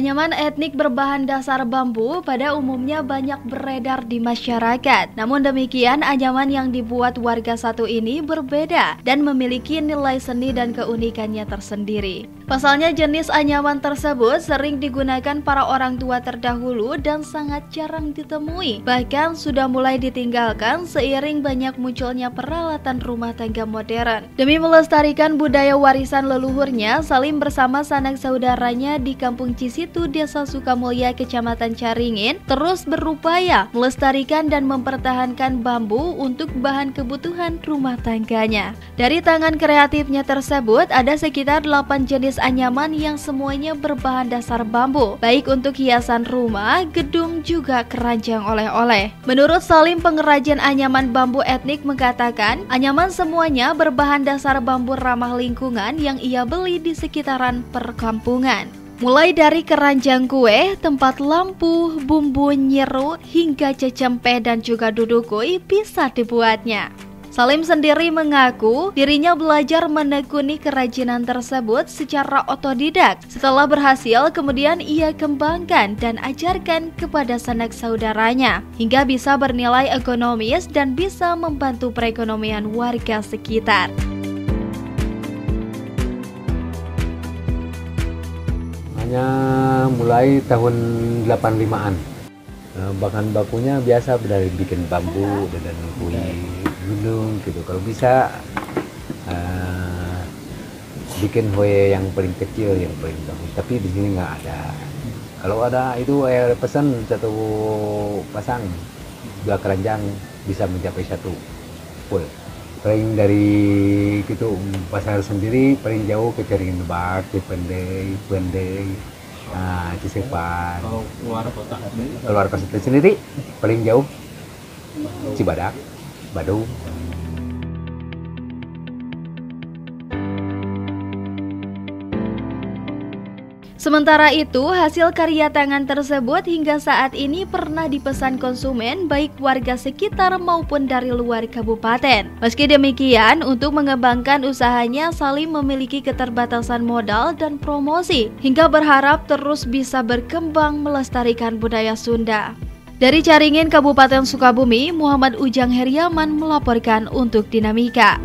Anyaman etnik berbahan dasar bambu pada umumnya banyak beredar di masyarakat. Namun demikian, anyaman yang dibuat warga satu ini berbeda dan memiliki nilai seni dan keunikannya tersendiri. Pasalnya, jenis anyaman tersebut sering digunakan para orang tua terdahulu dan sangat jarang ditemui. Bahkan sudah mulai ditinggalkan seiring banyak munculnya peralatan rumah tangga modern. Demi melestarikan budaya warisan leluhurnya, Salim bersama sanak saudaranya di Kampung Cisitu, Desa Sukamulya, Kecamatan Caringin, terus berupaya melestarikan dan mempertahankan bambu untuk bahan kebutuhan rumah tangganya. Dari tangan kreatifnya tersebut, ada sekitar 8 jenis anyaman yang semuanya berbahan dasar bambu, baik untuk hiasan rumah, gedung, juga keranjang oleh-oleh. Menurut Salim, pengrajin anyaman bambu etnik mengatakan, anyaman semuanya berbahan dasar bambu ramah lingkungan yang ia beli di sekitaran perkampungan. Mulai dari keranjang kue, tempat lampu, bumbu nyeru, hingga cecempe dan juga dudukui bisa dibuatnya. Salim sendiri mengaku dirinya belajar menekuni kerajinan tersebut secara otodidak. Setelah berhasil, kemudian ia kembangkan dan ajarkan kepada sanak saudaranya, hingga bisa bernilai ekonomis dan bisa membantu perekonomian warga sekitar. Hanya mulai tahun 85-an. Bahan bakunya biasa dari bikin bambu dan kue gunung gitu. Kalau bisa bikin kue yang paling kecil, yang paling bagus. Tapi di sini nggak ada. Kalau ada itu pesan satu pasang 2 keranjang bisa mencapai 1 full. Paling dari gitu pasar sendiri paling jauh ke Caringin Lebak, ke Pendai, Cisepan. Kalau keluar kota sendiri paling jauh Cibadak, Badung. Sementara itu, hasil karya tangan tersebut hingga saat ini pernah dipesan konsumen baik warga sekitar maupun dari luar kabupaten. Meski demikian, untuk mengembangkan usahanya, Salim memiliki keterbatasan modal dan promosi, hingga berharap terus bisa berkembang melestarikan budaya Sunda. Dari Caringin, Kabupaten Sukabumi, Muhammad Ujang Heriaman melaporkan untuk Dinamika.